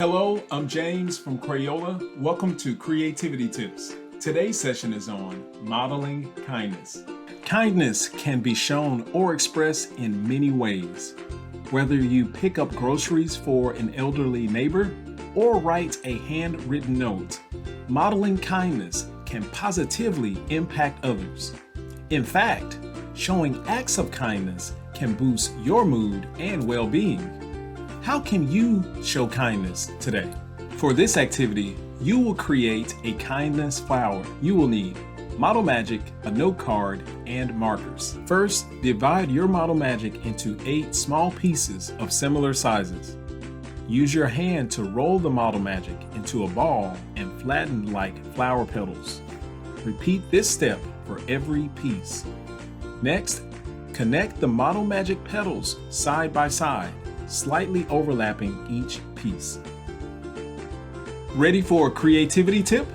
Hello, I'm James from Crayola. Welcome to Creativity Tips. Today's session is on modeling kindness. Kindness can be shown or expressed in many ways. Whether you pick up groceries for an elderly neighbor or write a handwritten note, modeling kindness can positively impact others. In fact, showing acts of kindness can boost your mood and well-being. How can you show kindness today? For this activity, you will create a kindness flower. You will need Model Magic, a note card, and markers. First, divide your Model Magic into 8 small pieces of similar sizes. Use your hand to roll the Model Magic into a ball and flatten like flower petals. Repeat this step for every piece. Next, connect the Model Magic petals side by side, slightly overlapping each piece. Ready for a creativity tip?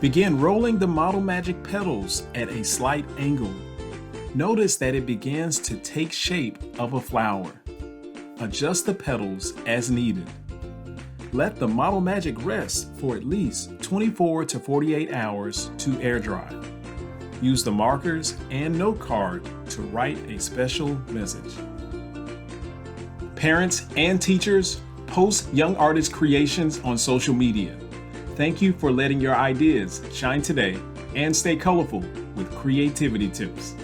Begin rolling the Model Magic petals at a slight angle. Notice that it begins to take shape of a flower. Adjust the petals as needed. Let the Model Magic rest for at least 24 to 48 hours to air dry. Use the markers and note card to write a special message. Parents and teachers, post young artist creations on social media. Thank you for letting your ideas shine today and stay colorful with creativity tips.